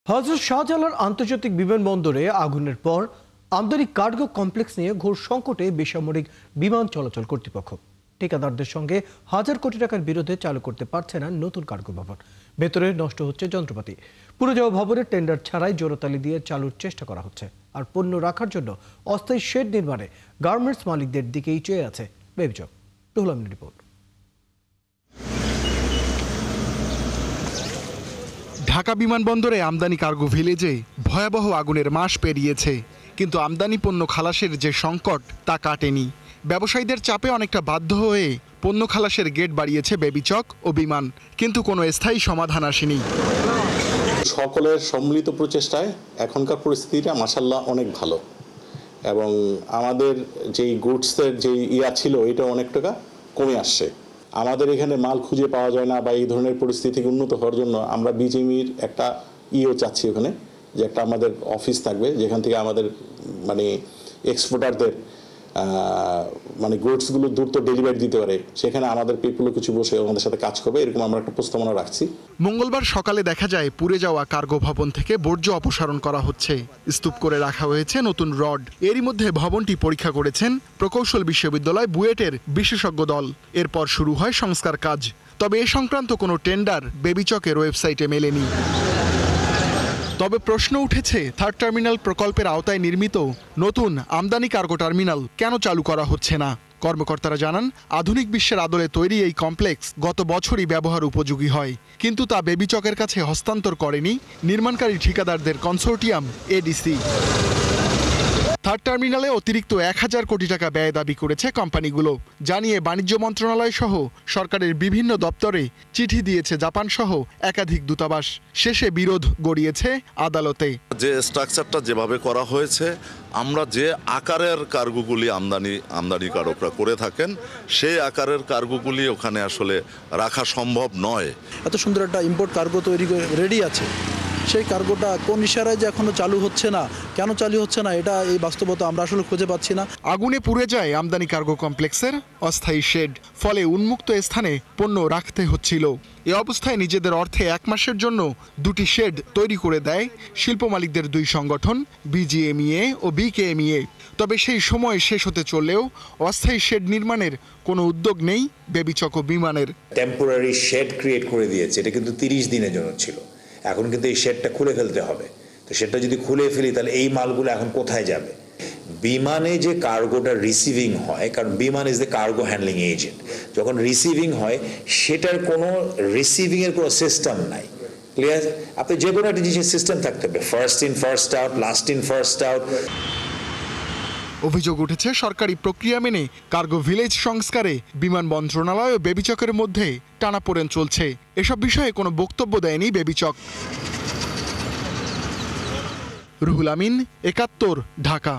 হযরত শাহজালাল আন্তর্জাতিক বিমানবন্দরে আগুনের পর আমদানি কার্গো কমপ্লেক্স নিয়ে ঘোর সংকটে বেসামরিক বিমান চলাচল কর্তৃপক্ষ। ঠিকাদারদের সঙ্গে হাজার কোটি টাকার বিরোধে চালু করতে পারছে না নতুন কার্গো ভবন। ভেতরে নষ্ট হচ্ছে যন্ত্রপাতি। পুরো যাওয়া ভবনের টেন্ডার ছাড়াই জোড়াতালি দিয়ে চালুর চেষ্টা করা হচ্ছে। আর পণ্য রাখার জন্য অস্থায়ী শেড নির্মাণে গার্মেন্টস মালিকদের দিকেই চেয়ে আছে বেবিচক। রুহুল আমিনের রিপোর্ট। ঢাকা বিমানবন্দরে আমদানি কার্গো ভিলেজে ভয়াবহ আগুনের মাস পেরিয়েছে, কিন্তু আমদানি পণ্য খালাসের যে সংকট তা কাটেনি। ব্যবসায়ীদের চাপে অনেকটা বাধ্য হয়ে পণ্য খালাসের গেট বাড়িয়েছে বেবিচক ও বিমান, কিন্তু কোনো স্থায়ী সমাধান আসেনি। সকলের সম্মিলিত প্রচেষ্টায় এখনকার পরিস্থিতিটা মাশাআল্লাহ অনেক ভালো, এবং আমাদের যেই গুডসের যে ছিল এটা অনেক টাকা কমে আসছে। আমাদের এখানে মাল খুঁজে পাওয়া যায় না বা এই ধরনের পরিস্থিতি উন্নত হওয়ার জন্য আমরা বিজিএমইর একটা চাচ্ছি ওখানে, যে একটা আমাদের অফিস থাকবে যেখান থেকে আমাদের এক্সপোর্টারদের গুডসগুলো দ্রুত ডেলিভারি দিতে পারে, সেখানে আমাদের পিপলও কিছু বসে আমাদের সাথে কাজ করবে, এরকম আমরা একটা প্রস্তাবনা রাখছি। মঙ্গলবার সকালে দেখা যায় পুড়ে যাওয়া কার্গো ভবন থেকে বর্জ্য অপসারণ করা হচ্ছে। স্তূপ করে রাখা হয়েছে নতুন রড। এরই মধ্যে ভবনটি পরীক্ষা করেছেন প্রকৌশল বিশ্ববিদ্যালয় বুয়েটের বিশেষজ্ঞ দল। এরপর শুরু হয় সংস্কার কাজ। তবে এ সংক্রান্ত কোনো টেন্ডার বেবিচকের ওয়েবসাইটে মেলেনি। তবে প্রশ্ন উঠেছে, থার্ড টার্মিনাল প্রকল্পের আওতায় নির্মিত নতুন আমদানি কার্গো টার্মিনাল কেন চালু করা হচ্ছে না। কর্মকর্তারা জানান, আধুনিক বিশ্বের আদলে তৈরি এই কমপ্লেক্স গত বছরই ব্যবহার উপযোগী হয়, কিন্তু তা বেবিচকের কাছে হস্তান্তর করেনি নির্মাণকারী ঠিকাদারদের কনসোর্টিয়াম এডিসি। থার্ড টার্মিনালে অতিরিক্ত 1000 কোটি টাকা ব্যয় দাবি করেছে কোম্পানিগুলো। জানিয়ে বাণিজ্য মন্ত্রণালয় সহ সরকারের বিভিন্ন দপ্তরে চিঠি দিয়েছে জাপান সহ একাধিক দূতাবাস। শেষে বিরোধ গড়িয়েছে আদালতে। যে স্ট্রাকচারটা যেভাবে করা হয়েছে, আমরা যে আকারের কার্গোগুলি আমদানিকারকরা করে থাকেন, সেই আকারের কার্গোগুলি ওখানে আসলে রাখা সম্ভব নয়। এত সুন্দর একটা ইম্পোর্ট কার্গো তৈরি করে রেডি আছে, সেই কার্গোটা কোন ইশারায় যে এখনো চালু হচ্ছে না, কেন চালু হচ্ছে না, এটা এই বাস্তবতা আমরা আসলে খুঁজে পাচ্ছি না। আগুনে পুড়ে যায় আমদানি কার্গো কমপ্লেক্সের অস্থায়ী শেড, ফলে উন্মুক্ত স্থানে পণ্য রাখতে হচ্ছিল। এ অবস্থায় নিজেদের অর্থে 1 মাসের জন্য 2টি শেড তৈরি করে দেয় শিল্প মালিকদের 2 সংগঠন বিজিএমইএ ও বিকেএমইএ। তবে সেই সময় শেষ হতে চললেও অস্থায়ী শেড নির্মাণের কোনো উদ্যোগ নেই বেবিচক ও বিমানের। টেম্পোরারি শেড ক্রিয়েট করে দিয়েছে, এটা কিন্তু 30 দিনের জন্য ছিল। এখন কিন্তু এই শেডটা খুলে ফেলতে হবে। তো সেটা যদি খুলে ফেলি তাহলে এই মালগুলো এখন কোথায় যাবে? বিমানে যে কার্গোটা রিসিভিং হয়, কারণ বিমান is the cargo handling agent, যখন রিসিভিং হয় সেটার কোনো রিসিভিংয়ের কোনো সিস্টেম নাই। ক্লিয়ার? আপনি যে কোনো একটা জিনিসের সিস্টেম থাকতে হবে, first in first out, last in first out. অভিযোগ উঠেছে, সরকারি প্রক্রিয়া মেনে কার্গো ভিলেজ সংস্কারে বিমান মন্ত্রণালয় ও বেবিচকের মধ্যে টানাপোড়েন চলছে। এসব বিষয়ে কোনো বক্তব্য দেয়নি বেবিচক। রুহুল আমিন, 71, ঢাকা।